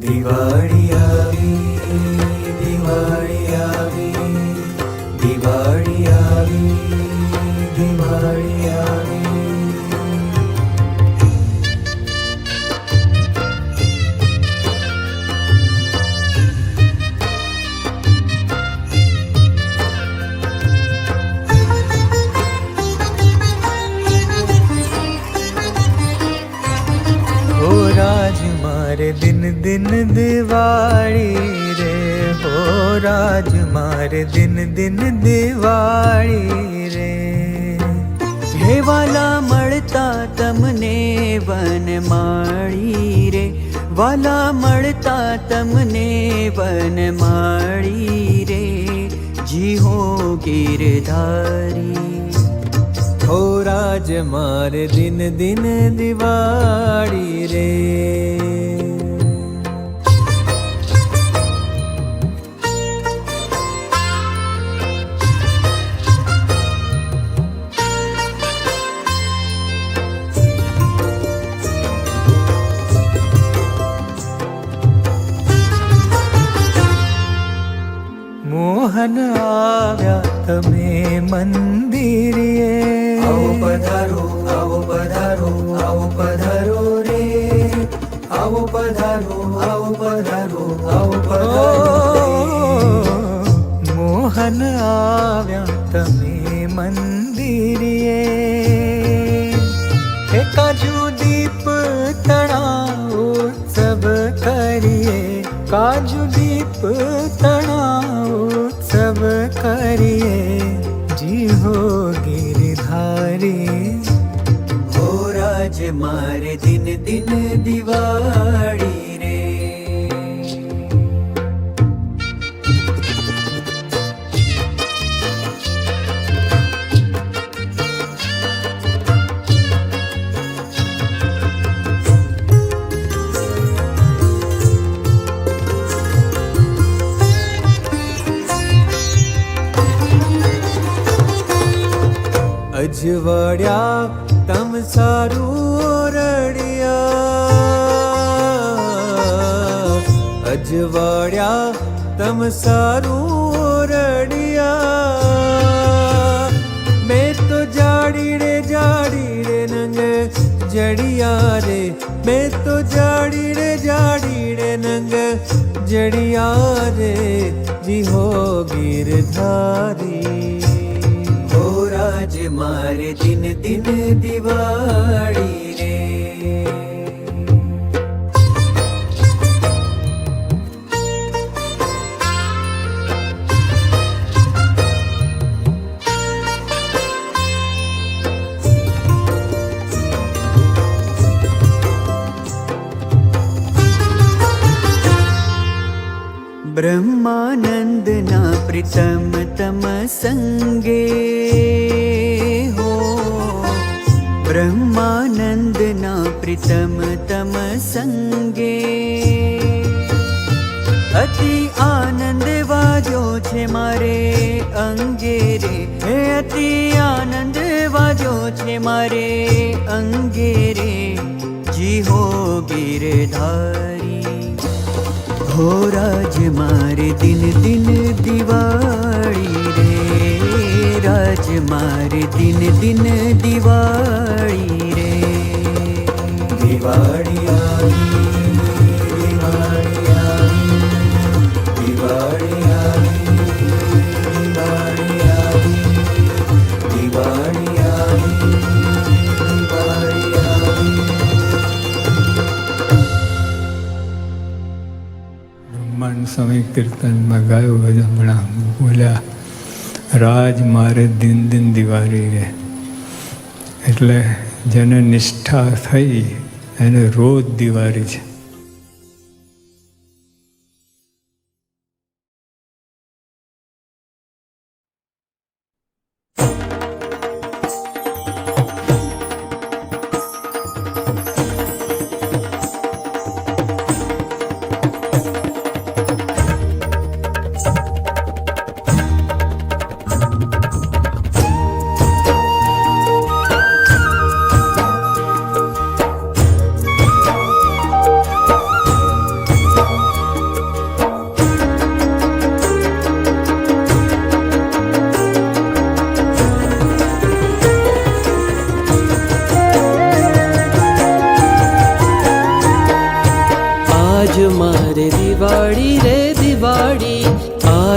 દિવાળી આવી, દિવાળી આવી, દિવાળી આવી, દિવાળી આવી. हो राज मारे दिन दिन दिवाળી रे, हो राज मारे दिन दिन दिवाળી रे. હે વાલા મળતા તમને વનમાળી રે, વાલા મળતા તમને વનમાળી રે. જી હો ગિરધારી, हो राज मारे दिन दिन दिवाળી रे. મોહન આવ્યા તમે મંદિરે, આવો પધારો, આવો પધારો, આવો પધારો રે, આવો પધારો, આવો પધારો, આવો પધારો. મોહન આવ્યા તમે મંદિરે, હે કાજુ દીપ તણા ઉત્સવ કરીએ, કાજુ દીપ તણા ઉત્સવ કરીએ. જી હો गिरधारी, हो राज मारे दिन दिन दिवाળી रे. અજવાળ્યા તમ સારું રડિયા, અજવાળ્યા તમ સારું રડિયા. મેં તો જાડી રે નંગ જડિયા રે, મેં તો જાડી રે નંગ જડિયા રે. જી હો गिरधारी, राज मारे दिन दिन दिवाળી रे. ब्रह्मानंदना प्रीतम तम संगे, हो ब्रह्मानंदना प्रीतम तम संगे. अति आनंद वाजो छे मारे अंगे रे, हे अति आनंद वाजो छे मारे अंगे रे. जी हो गिरधारी, हो राज मारे दिन दिन दिवाળી रे, राज मारे दिन दिन दिवाળી रे. दिवाળી આવી, દિવાળી આવી, દિવાળી આવી, દિવાળી આવી, દિવાળી આવી, દિવાળી આવી. બ્રહ્માંડ સ્વામી કીર્તનમાં ગાયું બધું હમણાં બોલ્યા, રાજ મારે દિન દિન દિવાળી રે. એટલે જેને નિષ્ઠા થઈ એને રોજ દિવાળી છે.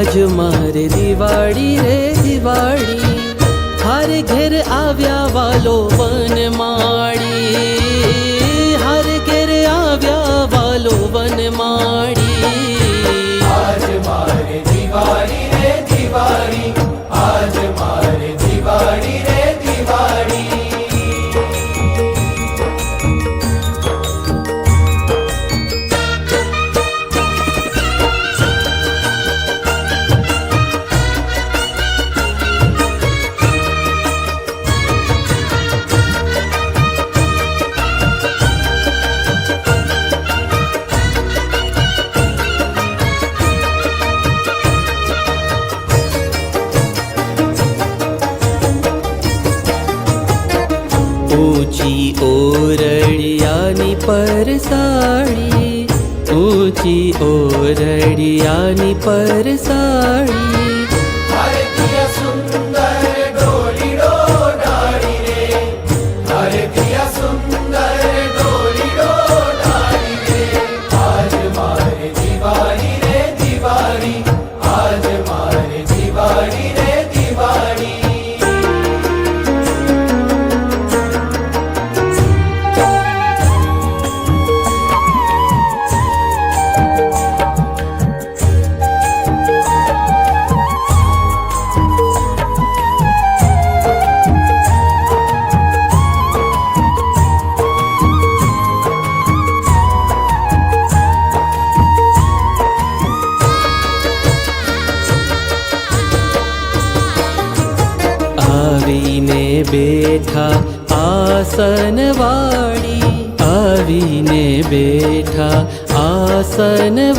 આજ મારે દિવાળી રે દિવાળી, હર ઘેર આવ્યા વાલો વનમાળી, હર ઘેર આવ્યા વાલો વનમાળી. આજ મારે દિવાળી રે દિવાળી, આજ મારે દિવાળી રે દિવાળી. ઊંચી ઓરડિયાની પરસાળી, ઊંચી ઓરડિયાની પરસાળી, ભારતીય સુંદર ડોલીડો ડાળી રે, ભારતીય સુંદર ડોલીડો ડાળી રે. આજ મારે દિવાળી રે દિવાળી, આજ મારે દિવાળી રે દિવાળી. આવીને બેઠા આસનવાળી, આવીને બેઠા આસનવાળી,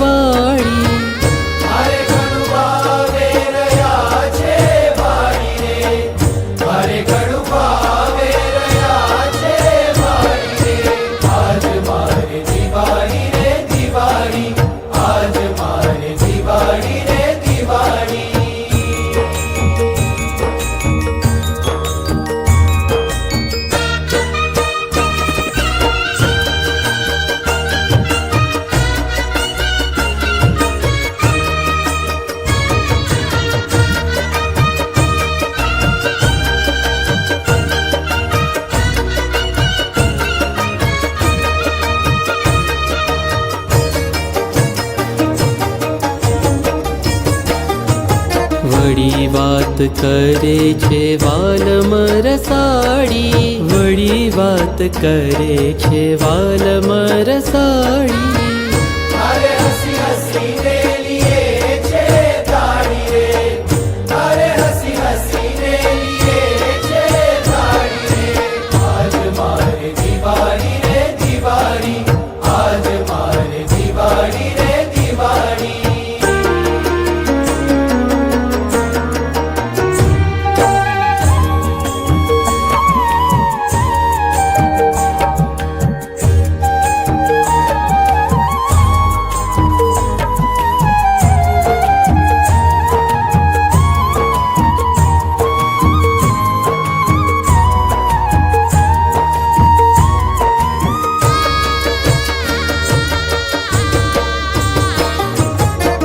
મારે ઘણું ભાવે રહ્યા છે વાળી રે, મારે ઘણું ભાવે રહ્યા છે વાળી રે. આજ મારે દિવાળી રે દિવાળી, આજ મારે દિવાળી રે દિવાળી. વળી વાત કરે છે વાલમ રસાળી, વળી વાત કરે છે વાલમ રસાળી, તારે હસી હસીને લીએ છે તાળી રે, તારે હસી હસીને લીએ છે તાળી રે. આજ મારે દિવાળી રે દિવાળી, આજ મારે દિવાળી રે દિવાળી.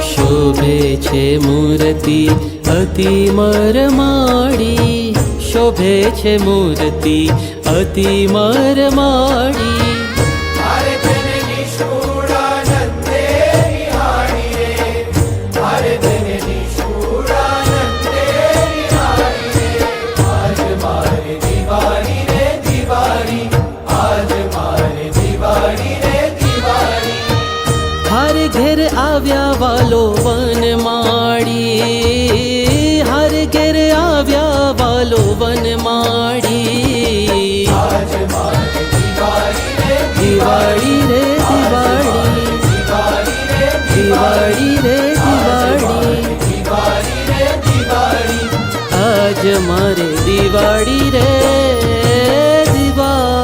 શોભે છે મૂર્તિ અતિ મરમાળી, શોભે છે મૂર્તિ અતિ મરમાળી, મારે તને નિષ્ઠુરાનંદે નિહાળી રે, મારે તને નિષ્ઠુરાનંદે નિહાળી રે. આજ મારે દિવાળી રે દિવાળી, આજ મારે દિવાળી રે દિવાળી. હર ઘેર આવ્યા વાલો વનમાળી, હર ઘેર આવ્યા વાલો વનમાળી. આજ મારે દિવાળી રે દિવાળી રે દિવાળી, દિવાળી રે દિવાળી રે દિવાળી, દિવાળી રે દિવાળી. આજ મારે દિવાળી રે દિવાળી.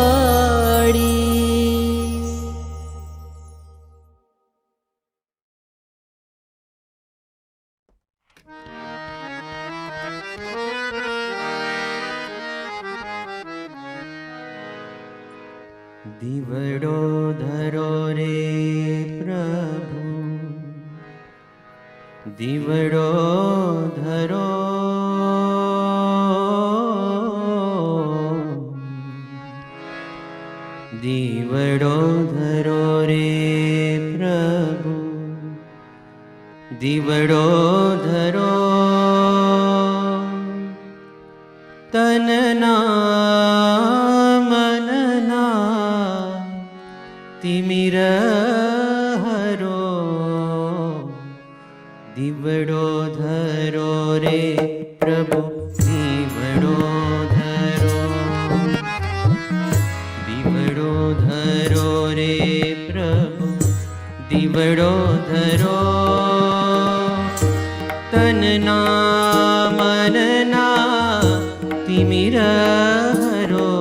દીવડો ધરો રે પ્રભુ, દીવડો ધરો દીવડો ધરો રે પ્રભુ દીવડો ધરો તનના મનના તિમિર હરો દીવડો ધરો રે પ્રભુ દીવડો ધરો દીવડો ધરો રે પ્રભુ દીવડો ધરો તનના મનના તિમિર હરો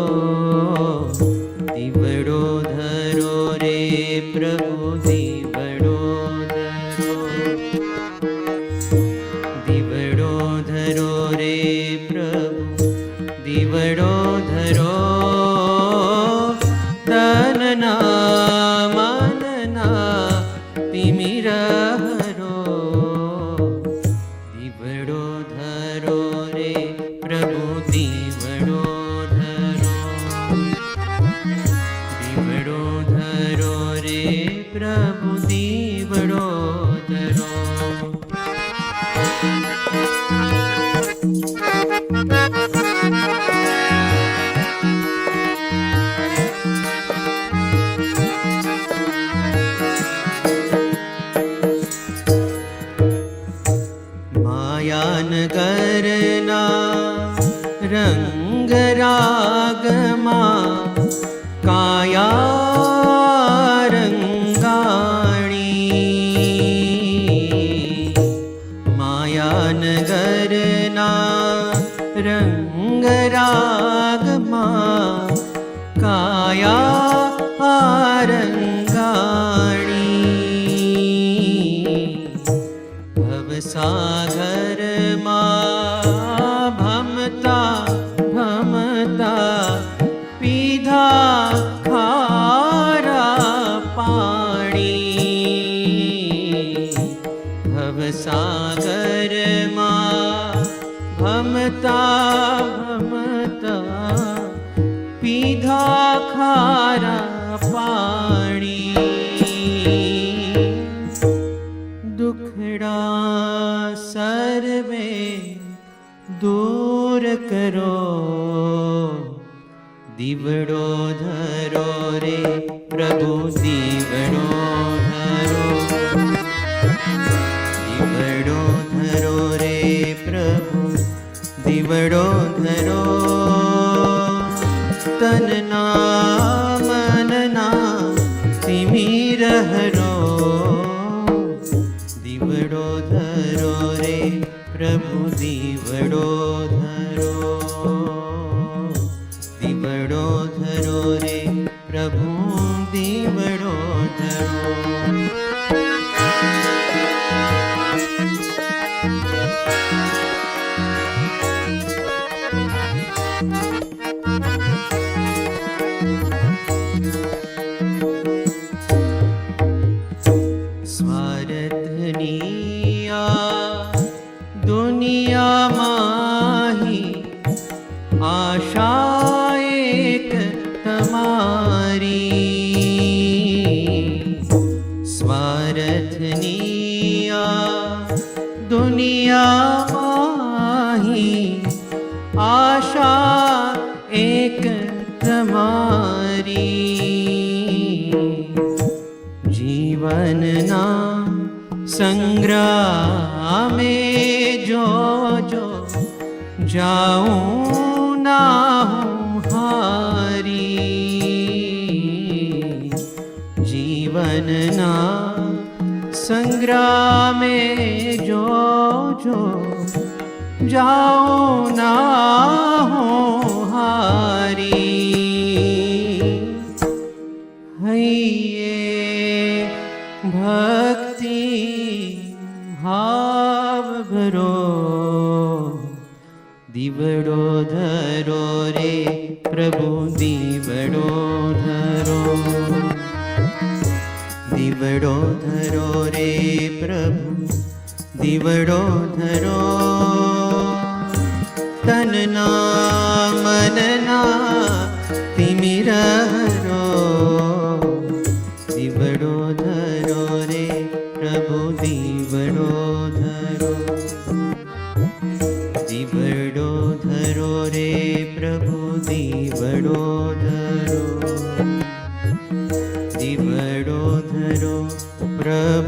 દીવડો ધરો રે પ્રભુ દીવડો ધરો દીવડો ધરો રે પ્રભુ દીવડો ધરો તનના મનના તિમિર હરો દીવડો ધરો રે પ્રભુ દીવડો ધરો દીવડો ધરો રે પ્રભુ દીવડો ધરો માયાનગરના રંગ રાગમાં કાયા રંગાણી માયાનગરના રંગ રાગમાં કાયા રંગાણી ભવસાગરમાં ભમતા ભમતા પીધા ખારા પાણી ભવસાગરમાં ભમતા ભમતા પીધા ખારા પાણી દુખડા સર્વે દૂર કરો દીવડો ધરો રે પ્રભુ દીવડો ધરો દીવડો ધરો રે પ્રભુ દીવડો ધરો તનના મનના તિમિર હરો દીવડો ધરો રે પ્રભુ દીવડો ધરો દીવડો ધરો રે પ્રભુ દીવડો ધરો સ્વાર્થની આ દુનિયામાં આશા એક તમારી સ્વાર્થની આ દુનિયામાં આશા એક તમારી જીવનના સંગ્રામે જોજો જાઉં ના હું હારી જીવનના સંગ્રામે જોજો જાઉં ના હું હારી હૈયે ભક્તિ ભાવ ભરો દીવડો ધરો રે પ્રભુ દીવડો ધરો દીવડો ધરો રે પ્રભુ દીવડો ધરો તનના મનના તિમિર હરો દીવડો ધરો રે પ્રભુ દીવડો ધરો દીવડો ધરો રે પ્રભુ દીવડો ધરો દીવડો ધરો પ્રભુ